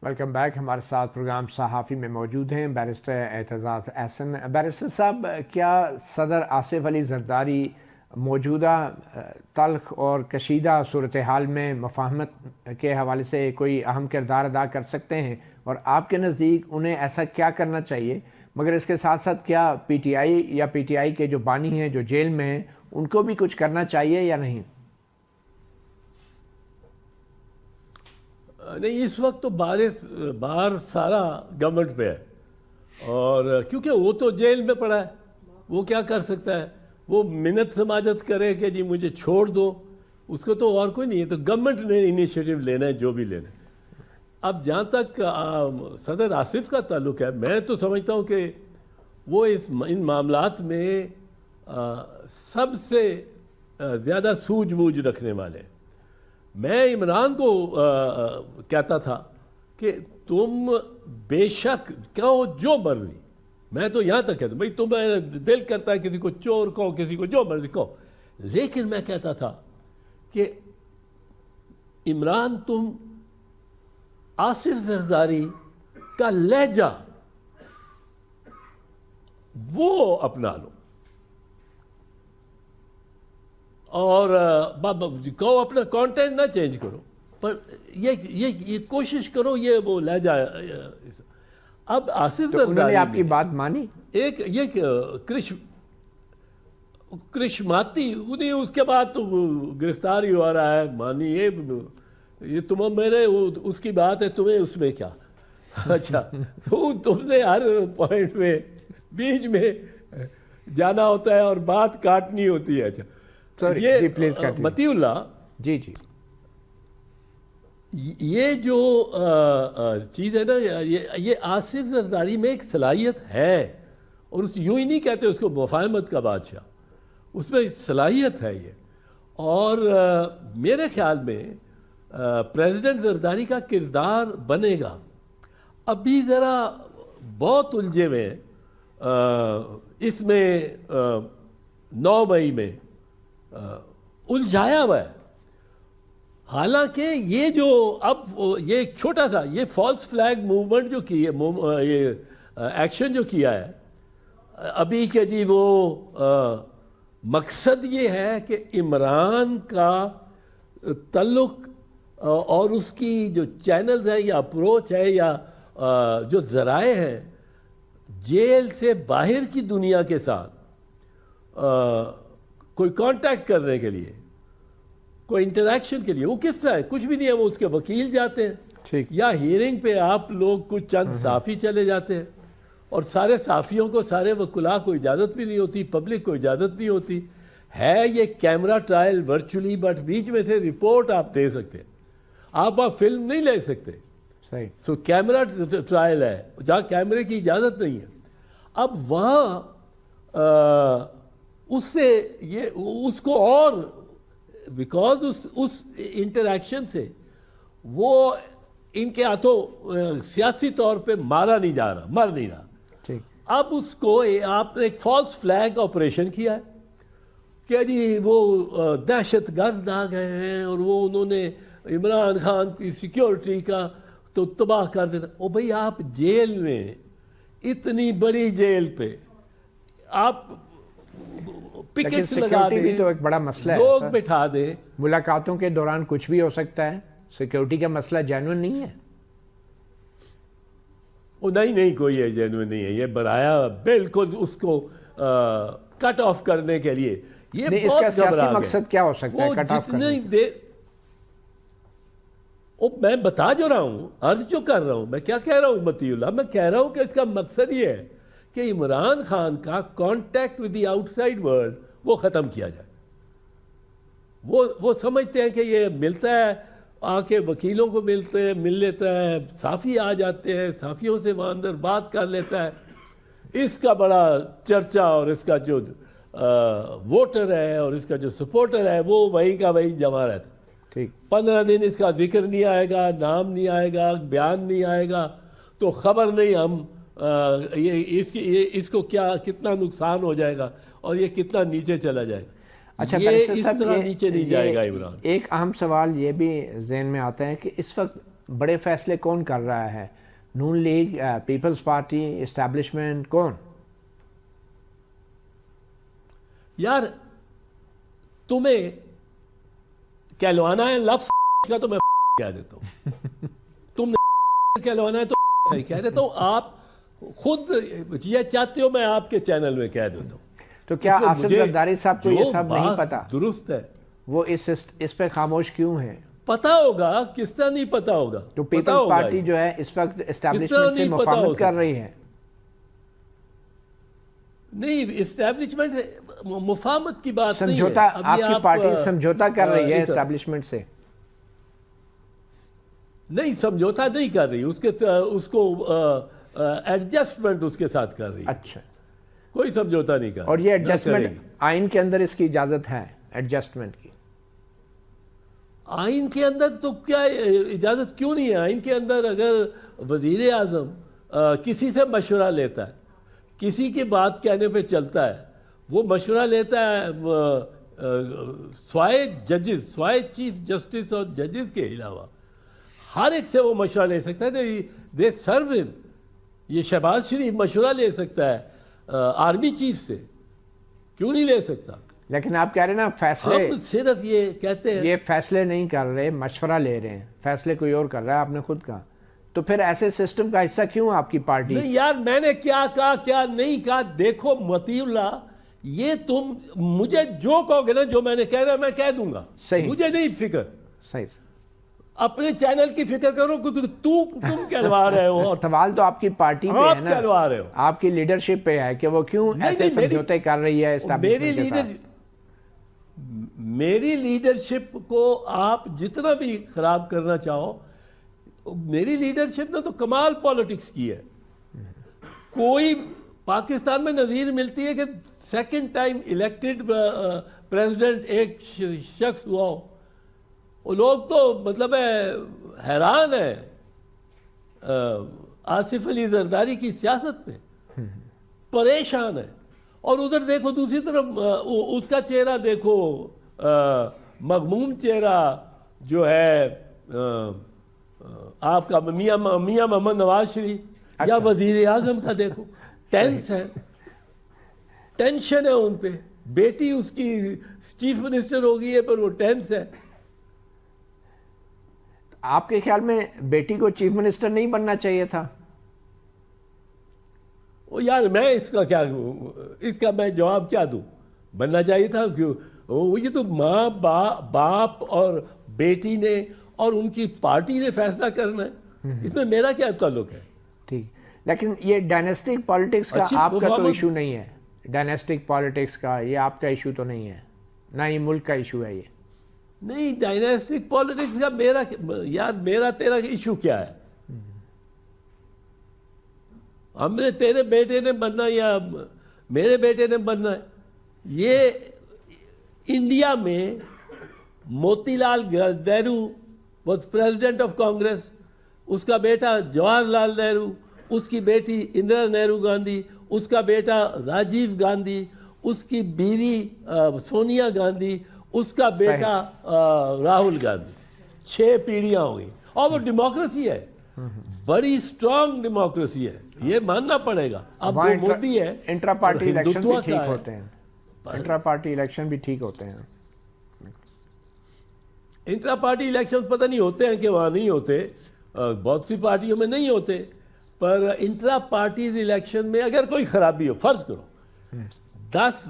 Welcome back. ہمارے ساتھ programme صحافی میں موجود ہیں بیرسٹر اعتزاز احسن. بیرسٹر صاحب، کیا صدر آصف علی زرداری موجودہ تلخ اور کشیدہ صورتحال میں مفاہمت کے حوالے سے کوئی اہم کردار ادا کر سکتے ہیں، اور آپ کے نزدیک انہیں ایسا کیا کرنا چاہیے؟ مگر اس کے ساتھ ساتھ کیا پی ٹی آئی کے جو بانی ہیں جو جیل میں ہیں ان کو بھی کچھ کرنا چاہیے یا نہیں؟ نہیں، اس وقت تو بار سارا گورنمنٹ پہ ہے، اور کیونکہ وہ تو جیل میں پڑا ہے، وہ کیا کر سکتا ہے؟ وہ منت سماجت کرے کہ جی مجھے چھوڑ دو، اس کو تو اور کوئی نہیں ہے. تو گورنمنٹ نے انیشیٹو لینا ہے جو بھی لینا ہے. اب جہاں تک صدر آصف کا تعلق ہے، میں تو سمجھتا ہوں کہ وہ ان معاملات میں سب سے زیادہ سوجھ بوجھ رکھنے والے ہیں. میں عمران کو کہتا تھا کہ تم بے شک کہو جو مرضی، میں تو یہاں تک کہتا ہوں بھائی تمہیں دل کرتا ہے کسی کو چور کہو، کسی کو جو مرضی کہو، لیکن میں کہتا تھا کہ عمران تم آصف زرداری کا لہجہ وہ اپنا لو، اور کہو اپنا کانٹینٹ نہ چینج کرو، پر یہ کوشش کرو یہ وہ لہجہ. اب آصف زرداری انہوں نے آپ کی بات مانی؟ ایک یہ کرشماتی انہیں اس کے بعد تو گرفتار ہی ہو رہا ہے، مانی یہ تم میرے اس کی بات ہے، تمہیں اس میں کیا؟ اچھا تو تم نے ہر پوائنٹ میں بیچ میں جانا ہوتا ہے اور بات کاٹنی ہوتی ہے. اچھا یہ متی اللہ جی یہ جو چیز ہے نا، یہ آصف زرداری میں ایک صلاحیت ہے، اور یوں ہی نہیں کہتے اس کو مفاہمت کا بادشاہ، اس میں صلاحیت ہے یہ. اور میرے خیال میں پریزیڈنٹ زرداری کا کردار بنے گا. ابھی ذرا بہت الجھے ہوئے ہیں اس میں، 9 مئی میں الجھایا ہوا ہے. حالانکہ یہ جو اب یہ ایک چھوٹا سا یہ فالس فلیگ موومنٹ جو کی ہے، یہ ایکشن جو کیا ہے ابھی کہ جی وہ مقصد یہ ہے کہ عمران کا تعلق اور اس کی جو چینلز ہیں یا اپروچ ہے یا جو ذرائع ہیں جیل سے باہر کی دنیا کے ساتھ کوئی کانٹیکٹ کرنے کے لیے، کوئی انٹریکشن کے لیے، وہ کس طرح ہے؟ کچھ بھی نہیں ہے. وہ اس کے وکیل جاتے ہیں یا ہیئرنگ پہ آپ لوگ کچھ چند صحافی چلے جاتے ہیں، اور سارے صحافیوں کو، سارے وکلاء کو اجازت بھی نہیں ہوتی، پبلک کو اجازت نہیں ہوتی ہے. یہ کیمرہ ٹرائل ورچولی، بٹ بیچ میں سے رپورٹ آپ دے سکتے ہیں، آپ فلم نہیں لے سکتے. سو کیمرہ ٹرائل ہے جہاں کیمرے کی اجازت نہیں ہے. اب وہاں اس سے اس کو اور بیکاز اس انٹریکشن سے وہ ان کے ہاتھوں سیاسی طور پہ مارا نہیں جا رہا، مر نہیں رہا. اب اس کو آپ نے ایک فالس فلیگ آپریشن کیا ہے کہ جی وہ دہشت گرد آ گئے ہیں اور وہ انہوں نے عمران خان کی سیکیورٹی کا تو تباہ کر دینا. او بھائی آپ جیل میں، اتنی بڑی جیل پہ آپ پکٹس لگا دیں، بھی تو ایک بڑا مسئلہ ہے، لوگ بٹھا دیں. ملاقاتوں کے دوران کچھ بھی ہو سکتا ہے، سیکیورٹی کا مسئلہ جینوئن نہیں ہے. نہیں کوئی ہے جینوئن نہیں ہے. یہ بڑھایا بالکل اس کو کٹ آف کرنے کے لیے. یہ بہت سیاسی مقصد کیا ہو سکتا ہے کٹ آف کرنے؟ میں بتا جو رہا ہوں، عرض جو کر رہا ہوں، میں کیا کہہ رہا ہوں متی اللہ، میں کہہ رہا ہوں کہ اس کا مقصد یہ ہے کہ عمران خان کا contact with the out side world وہ ختم کیا جائے. وہ سمجھتے ہیں کہ یہ ملتا ہے، آ کے وکیلوں کو مل لیتا ہے، صحافی آ جاتے ہیں، صحافیوں سے وہاں اندر بات کر لیتا ہے. اس کا بڑا چرچا، اور اس کا جو ووٹر ہے اور اس کا جو سپورٹر ہے وہ وہی کا وہی جمع رہتا ہے. 15 دن اس کا ذکر نہیں آئے گا، نام نہیں آئے گا، بیان نہیں آئے گا، تو خبر نہیں ہم اس کو کتنا نقصان ہو جائے گا اور یہ کتنا نیچے چلا جائے گا. اچھا یہ اس طرح نیچے نہیں جائے گا عمران. ایک اہم سوال یہ بھی ذہن میں آتا ہے کہ اس وقت بڑے فیصلے کون کر رہا ہے؟ نون لیگ، پیپلز پارٹی، اسٹیبلشمنٹ، کون؟ یار تمہیں کہلوانا ہے لفظ کا تو میں کہہ دیتا ہوں، تم نے کہلوانا ہے تو صحیح کہہ دیتا ہوں، آپ خود یہ چاہتے ہو میں آپ کے چینل میں کہہ دیتا ہوں. تو کیا آصف زرداری صاحب کو یہ سب نہیں پتا؟ درست ہے، وہ اس پہ خاموش کیوں ہیں؟ پتا ہوگا، کس طرح نہیں پتا ہوگا؟ تو پیپلز پارٹی جو ہے اس وقت اسٹیبلشمنٹ سے مفاہمت کر رہی ہے. نہیں، اسٹیبلشمنٹ مفاہمت کی بات نہیں ہے. سمجھوتا، آپ کی پارٹی سمجھوتا کر رہی ہے اسٹیبلشمنٹ سے؟ نہیں، سمجھوتا نہیں کر رہی، اس کو ایڈجسٹمنٹ اس کے ساتھ کر رہی ہے. اچھا، کوئی سمجھوتا نہیں کر رہی. اور یہ ایڈجسٹمنٹ آئین کے اندر اس کی اجازت ہے ایڈجسٹمنٹ کی؟ آئین کے اندر تو کیا اجازت کیوں نہیں ہے؟ آئین کے اندر اگر وزیر اعظم کسی سے مشورہ لیتا ہے، کسی کی بات کہنے پہ چلتا ہے، وہ مشورہ لیتا ہے سوائے ججز، سوائے چیف جسٹس اور ججز کے علاوہ ہر ایک سے وہ مشورہ لے سکتا ہے. دے سرو ہم. یہ شہباز شریف مشورہ لے سکتا ہے آرمی چیف سے، کیوں نہیں لے سکتا؟ لیکن آپ کہہ رہے ہیں نا فیصلے، ہم صرف یہ کہتے ہیں یہ فیصلے نہیں کر رہے، مشورہ لے رہے ہیں، فیصلے کوئی اور کر رہا ہے، آپ نے خود کہا. تو پھر ایسے سسٹم کا حصہ کیوں آپ کی پارٹی؟ نہیں یار، میں نے کیا کہا کیا نہیں کہا؟ دیکھو مطیع اللہ، یہ تم مجھے جو کہو گے نا، جو میں نے کہہ رہا میں کہہ دوں گا. صحیح، مجھے نہیں فکر. صحیح. اپنے چینل کی فکر کرو کہ تم کہلوا رہے ہو. اور سوال تو آپ کی پارٹی پہ ہے نا، کہلوا رہے ہو، آپ کی لیڈرشپ پہ ہے کہ وہ کیوں ایسے سمجھوتے کر رہی ہے اسٹیبلشمنٹ کے ساتھ. میری لیڈرشپ کو آپ جتنا بھی خراب کرنا چاہو، میری لیڈرشپ نے تو کمال پالیٹکس کی ہے. کوئی پاکستان میں نظیر ملتی ہے کہ سیکنڈ ٹائم الیکٹڈ پریزیڈنٹ ایک شخص ہوا ہو. وہ لوگ تو مطلب حیران ہے آصف علی زرداری کی سیاست پہ، پریشان ہے. اور ادھر دیکھو دوسری طرف اس کا چہرہ دیکھو، مغموم چہرہ جو ہے آپ کا میاں محمد نواز شریف یا وزیر اعظم کا دیکھو، ٹینس ہے، ٹینشن ہے ان پہ. بیٹی اس کی چیف منسٹر ہو گئی ہے پر وہ ٹینس ہے. آپ کے خیال میں بیٹی کو چیف منسٹر نہیں بننا چاہیے تھا؟ وہ یار میں اس کا میں جواب کیا دوں؟ بننا چاہیے تھا. کیوں؟ یہ تو ماں باپ اور بیٹی نے اور ان کی پارٹی نے فیصلہ کرنا ہے، اس میں میرا کیا تعلق ہے؟ ٹھیک، لیکن یہ ڈائنیسٹک پالیٹکس کا آپ کا تو ایشو نہیں ہے. ڈائنیسٹک پالیٹکس کا یہ آپ کا ایشو تو نہیں ہے، نہ ہی ملک کا ایشو ہے. یہ نہیں، ڈائنیسٹک پالیٹکس کا میرا تیرا ایشو کیا ہے؟ ہم نے تیرے بیٹے نے بننا یا میرے بیٹے نے بننا ہے؟ یہ انڈیا میں Moti Lal Nehru was president of Congress, اس کا بیٹا جواہر لال نہرو، اس کی بیٹی اندرا نہرو گاندھی، اس کا بیٹا راجیو گاندھی، اس کی بیوی سونیا گاندھی، اس کا بیٹا راہل گاندھی. 6 پیڑھیاں ہو گئی. اور وہ ڈیموکریسی ہے، بڑی اسٹرانگ ڈیموکریسی ہے، یہ ماننا پڑے گا. اب وہ مودی ہے، انٹرا پارٹی الیکشن بھی ٹھیک ہوتے ہیں، انٹرا پارٹی الیکشن بھی ٹھیک ہوتے ہیں. انٹرا پارٹی الیکشن پتہ نہیں ہوتے ہیں کہ وہاں نہیں ہوتے، بہت سی پارٹیوں میں نہیں ہوتے. پر انٹرا پارٹیز الیکشن میں اگر کوئی خرابی ہو، فرض کرو 10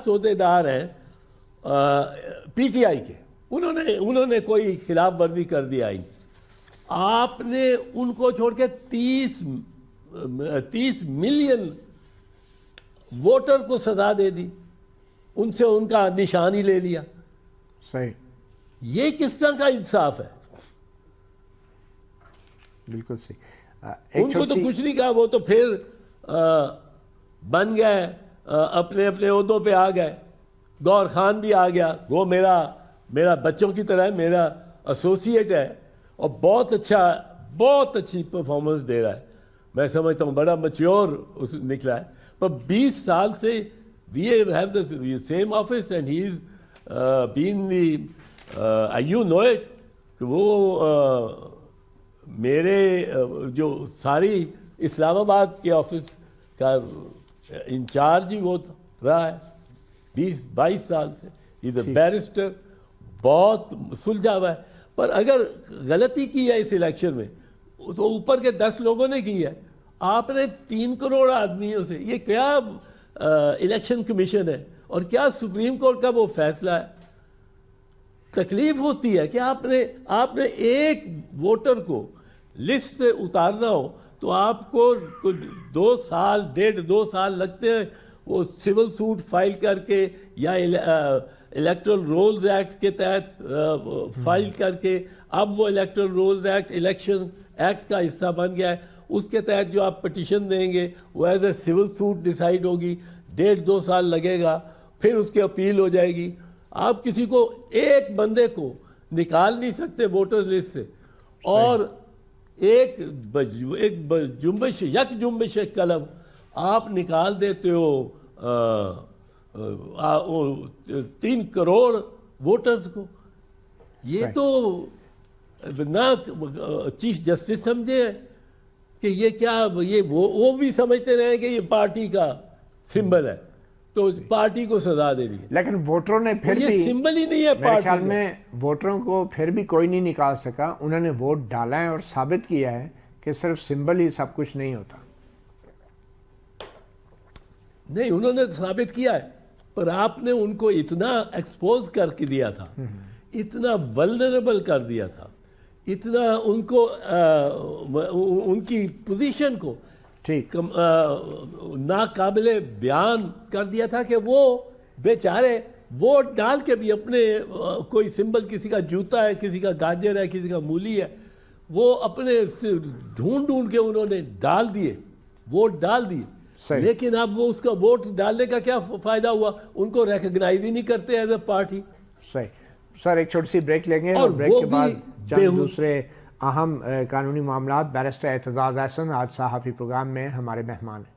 عہدیدار ہیں پی ٹی آئی کے، انہوں نے کوئی خلاف ورزی کر دیا، آپ نے ان کو چھوڑ کے 30 ملین ووٹر کو سزا دے دی، ان سے ان کا نشان ہی لے لیا. صحیح، یہ کس طرح کا انصاف ہے؟ بالکل صحیح. ان کو تو کچھ نہیں کہا، وہ تو پھر بن گئے، اپنے عہدوں پہ آ گئے. گور خان بھی آ گیا، وہ میرا بچوں کی طرح ہے، میرا ایسوسیٹ ہے اور بہت اچھی پرفارمنس دے رہا ہے. میں سمجھتا ہوں بڑا میچور نکلا ہے. پر 20 سال سے we have the same office and he's been you know it. کہ وہ میرے جو ساری اسلام آباد کے آفس کا انچارج ہی وہ رہا ہے 20-22 سال سے. ادھر بیرسٹر بہت سلجھا ہوا ہے, پر اگر غلطی کی ہے اس الیکشن میں تو اوپر کے 10 لوگوں نے کی ہے. آپ نے 3 کروڑ آدمیوں سے, یہ کیا الیکشن کمیشن ہے اور کیا سپریم کورٹ کا وہ فیصلہ ہے. تکلیف ہوتی ہے کہ آپ نے ایک ووٹر کو لسٹ سے اتارنا ہو تو آپ کو 2 سال 1.5-2 سال لگتے ہیں وہ سول سوٹ فائل کر کے یا الیکٹرل رولز ایکٹ کے تحت فائل کر کے. اب وہ electoral rolls act election act کا حصہ بن گیا ہے, اس کے تحت جو آپ پٹیشن دیں گے وہ as a civil suit decide ہوگی, 1.5-2 سال لگے گا, پھر اس کی اپیل ہو جائے گی. آپ کسی کو ایک بندے کو نکال نہیں سکتے ووٹر لسٹ سے, اور ایک جنبش قلم آپ نکال دیتے ہو 3 کروڑ ووٹرز کو. یہ تو نہ چیف جسٹس سمجھے کہ یہ کیا, یہ وہ بھی سمجھتے رہے کہ یہ پارٹی کا سمبل ہے تو پارٹی کو سزا دے رہی ہے. لیکن ووٹروں نے پھر بھی, یہ سمبل ہی نہیں ہے میرے پارٹی خیال کا. میں ووٹروں کو پھر بھی کوئی نہیں نکال سکا. انہوں نے ووٹ ڈالا ہے اور ثابت کیا ہے کہ صرف سمبل ہی سب کچھ نہیں ہوتا. نہیں, انہوں نے ثابت کیا ہے, پر آپ نے ان کو اتنا ایکسپوز کر کے دیا تھا, اتنا ولنریبل کر دیا تھا, اتنا ان کو ان کی پوزیشن کو ٹھیک ناقابل بیان کر دیا تھا کہ وہ بیچارے ووٹ ڈال کے بھی اپنے کوئی سمبل, کسی کا جوتا ہے, کسی کا گاجر ہے, کسی کا مولی ہے, وہ اپنے ڈھونڈ کے انہوں نے ڈال دیے, ووٹ ڈال دیے. لیکن اب وہ اس کا ووٹ ڈالنے کا کیا فائدہ ہوا, ان کو ریکگنائز ہی نہیں کرتے ایز اے پارٹی. صحیح سر, ایک چھوٹی سی بریک لیں گے اور بریک کے بعد چند دوسرے اہم قانونی معاملات. بیرسٹر اعتزاز احسن آج صحافی پروگرام میں ہمارے مہمان ہیں.